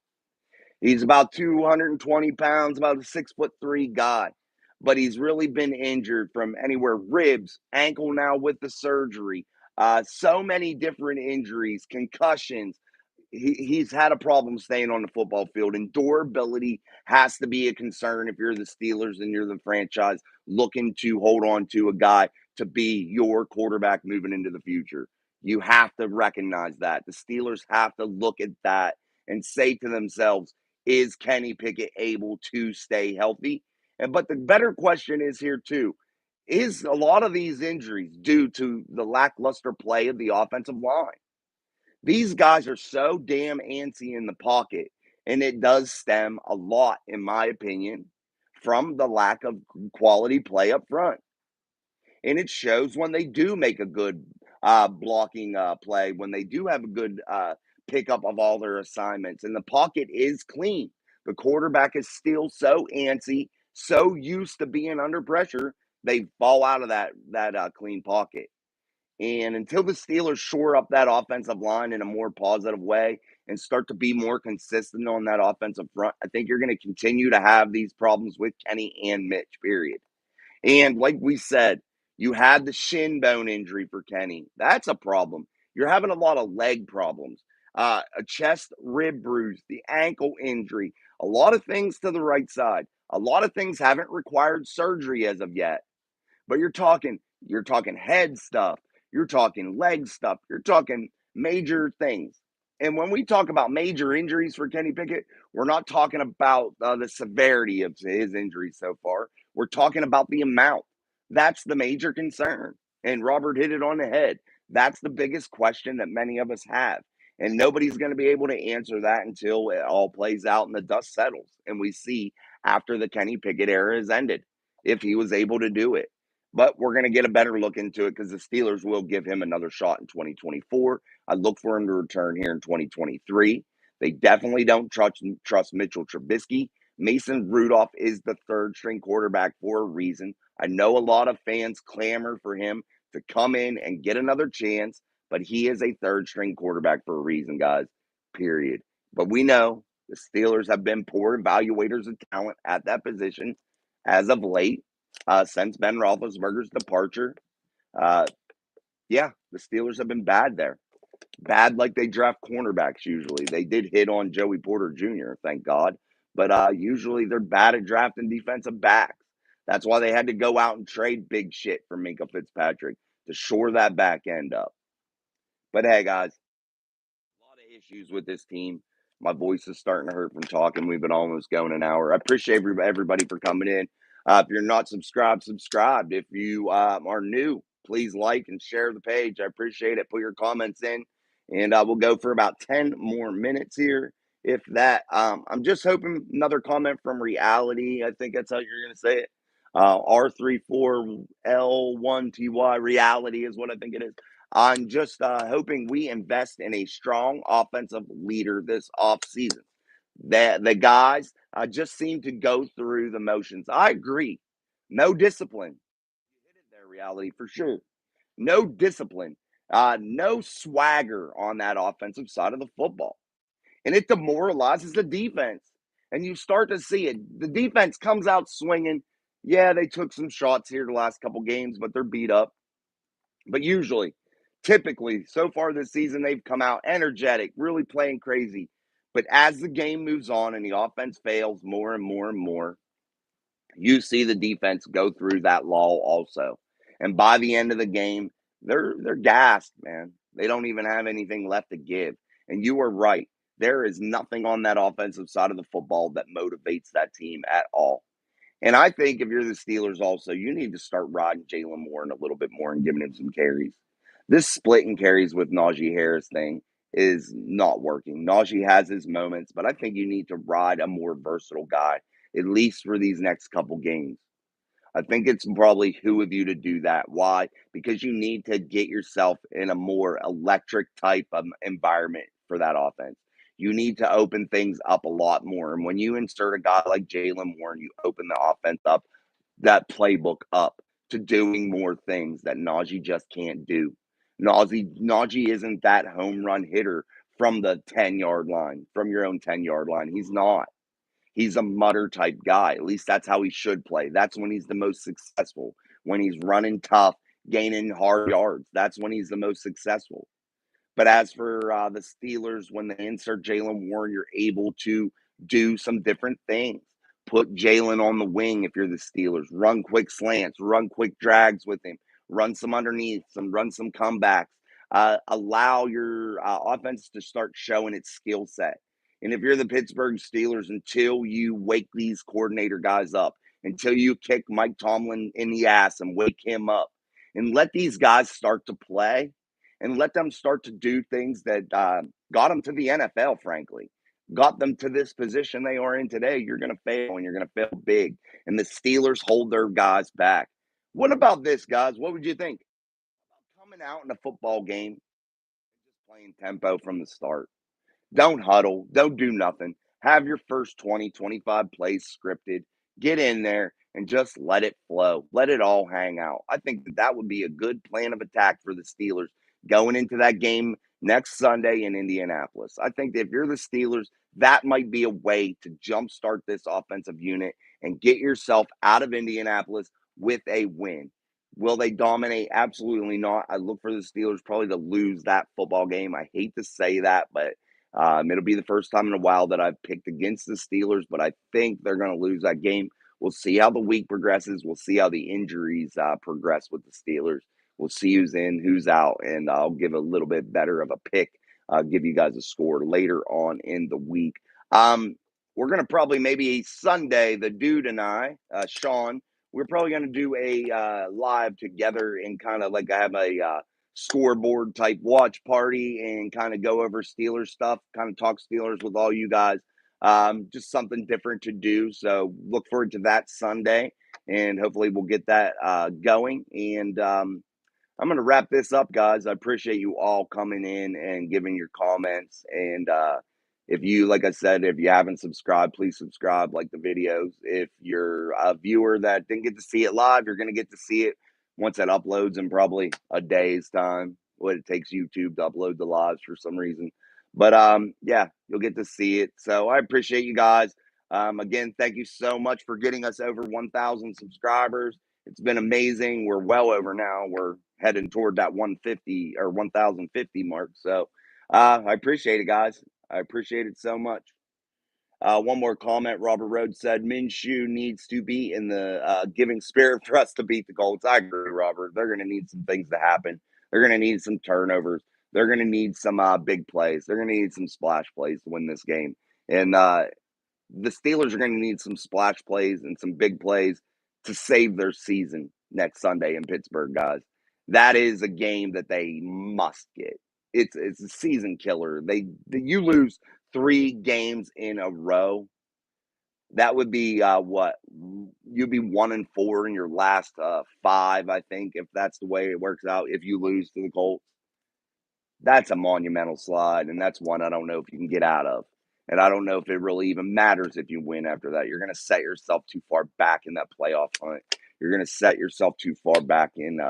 He's about 220 pounds, about a 6'3" guy. But he's really been injured from anywhere ribs, ankle now with the surgery, so many different injuries, concussions. He's had a problem staying on the football field, and durability has to be a concern if you're the Steelers and you're the franchise looking to hold on to a guy to be your quarterback moving into the future. You have to recognize that. The Steelers have to look at that and say to themselves, is Kenny Pickett able to stay healthy? But the better question is here too. Is a lot of these injuries due to the lackluster play of the offensive line? These guys are so damn antsy in the pocket, and it does stem a lot, in my opinion, from the lack of quality play up front. And it shows when they do make a good blocking play, when they do have a good pickup of all their assignments, and the pocket is clean. The quarterback is still so antsy, so used to being under pressure, they fall out of that clean pocket. And until the Steelers shore up that offensive line in a more positive way and start to be more consistent on that offensive front, I think you're going to continue to have these problems with Kenny and Mitch, period. And like we said, you had the shin bone injury for Kenny. That's a problem. You're having a lot of leg problems, a chest rib bruise, the ankle injury, a lot of things to the right side. A lot of things haven't required surgery as of yet. But you're talking head stuff, you're talking leg stuff, you're talking major things. And when we talk about major injuries for Kenny Pickett, we're not talking about the severity of his injuries so far. We're talking about the amount. That's the major concern. And Robert hit it on the head. That's the biggest question that many of us have. And nobody's going to be able to answer that until it all plays out and the dust settles. And we see after the Kenny Pickett era has ended, if he was able to do it. But we're going to get a better look into it because the Steelers will give him another shot in 2024. I look for him to return here in 2023. They definitely don't trust Mitchell Trubisky. Mason Rudolph is the third string quarterback for a reason. I know a lot of fans clamor for him to come in and get another chance, but he is a third string quarterback for a reason, guys, period. But we know the Steelers have been poor evaluators of talent at that position as of late, since Ben Roethlisberger's departure. Uh, yeah, the Steelers have been bad there. Bad like they draft cornerbacks usually. They did hit on Joey Porter Jr., thank God. But usually they're bad at drafting defensive backs. That's why they had to go out and trade big shit for Minka Fitzpatrick to shore that back end up. But hey, guys, a lot of issues with this team. My voice is starting to hurt from talking. We've been almost going an hour. I appreciate everybody for coming in. If you're not subscribed, subscribe. If you are new, please like and share the page. I appreciate it. Put your comments in, and we'll go for about 10 more minutes here. If that, I'm just hoping another comment from Reality. I think that's how you're going to say it. R34L1TY Reality is what I think it is. I'm just hoping we invest in a strong offensive leader this offseason. The guys just seem to go through the motions. I agree. No discipline. You hit it there, Reality, for sure. No discipline. No swagger on that offensive side of the football. And it demoralizes the defense. And you start to see it. The defense comes out swinging. Yeah, they took some shots here the last couple games, but they're beat up. But usually, typically, so far this season, they've come out energetic, really playing crazy. But as the game moves on and the offense fails more and more and more, you see the defense go through that lull also. And by the end of the game, they're gassed, man. They don't even have anything left to give. And you are right. There is nothing on that offensive side of the football that motivates that team at all. And I think if you're the Steelers also, you need to start riding Jalen Warren a little bit more and giving him some carries. This splitting carries with Najee Harris thing is not working. Najee has his moments, but I think you need to ride a more versatile guy, at least for these next couple games. I think it's probably who of you to do that. Why? Because you need to get yourself in a more electric type of environment for that offense. You need to open things up a lot more. And when you insert a guy like Jalen Warren, you open the offense up, that playbook up to doing more things that Najee just can't do. Najee isn't that home run hitter from the 10-yard line, from your own 10-yard line. He's not. He's a mutter type guy. At least that's how he should play. That's when he's the most successful. When he's running tough, gaining hard yards. That's when he's the most successful. But as for the Steelers, when they insert Jalen Warren, you're able to do some different things. Put Jalen on the wing if you're the Steelers. Run quick slants, run quick drags with him, run some underneath, run some comebacks. Allow your offense to start showing its skill set. And if you're the Pittsburgh Steelers, until you wake these coordinator guys up, until you kick Mike Tomlin in the ass and wake him up, and let these guys start to play, and let them start to do things that got them to the NFL, frankly, got them to this position they are in today, you're going to fail and you're going to fail big. And the Steelers hold their guys back. What about this, guys? What would you think? Coming out in a football game and just playing tempo from the start. Don't huddle. Don't do nothing. Have your first 20, 25 plays scripted. Get in there and just let it flow. Let it all hang out. I think that would be a good plan of attack for the Steelers going into that game next Sunday in Indianapolis. I think that if you're the Steelers, that might be a way to jumpstart this offensive unit and get yourself out of Indianapolis with a win. Will they dominate? Absolutely not. I look for the Steelers probably to lose that football game. I hate to say that, but it'll be the first time in a while that I've picked against the Steelers, but I think they're going to lose that game. We'll see how the week progresses. We'll see how the injuries progress with the Steelers. We'll see who's in, who's out, and I'll give a little bit better of a pick. Give you guys a score later on in the week. We're going to probably maybe Sunday, the dude and I, Sean, we're probably going to do a live together and kind of like I have a scoreboard type watch party and kind of go over Steelers stuff, kind of talk Steelers with all you guys. Just something different to do. So look forward to that Sunday, and hopefully we'll get that going. And I'm going to wrap this up, guys. I appreciate you all coming in and giving your comments. And if you, like I said, if you haven't subscribed, please subscribe, like the videos. If you're a viewer that didn't get to see it live, you're going to get to see it once it uploads in probably a day's time. what it takes YouTube to upload the lives for some reason. But yeah, you'll get to see it. So I appreciate you guys. Again, thank you so much for getting us over 1,000 subscribers. It's been amazing. We're well over now. We're heading toward that 150 or 1,050 mark. So I appreciate it, guys. I appreciate it so much. One more comment. Robert Rhodes said Minshew needs to be in the giving spirit for us to beat the Colts. I agree, Robert. They're going to need some things to happen. They're going to need some turnovers. They're going to need some big plays. They're going to need some splash plays to win this game. And the Steelers are going to need some splash plays and some big plays to save their season next Sunday in Pittsburgh, guys. That is a game that they must get. It's a season killer. You lose 3 games in a row. That would be what you'd be 1-4 in your last 5, I think, if that's the way it works out. If you lose to the Colts, that's a monumental slide, and that's one I don't know if you can get out of. And I don't know if it really even matters if you win after that. You're going to set yourself too far back in that playoff hunt. You're going to set yourself too far back in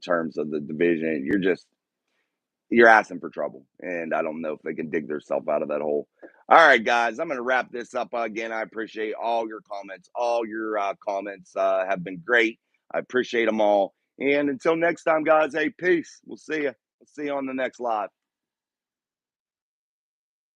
terms of the division. You're asking for trouble, and I don't know if they can dig themselves out of that hole. All right, guys, I'm going to wrap this up again. I appreciate all your comments. All your comments have been great. I appreciate them all. And until next time, guys, hey, peace. We'll see you. We'll see you on the next live.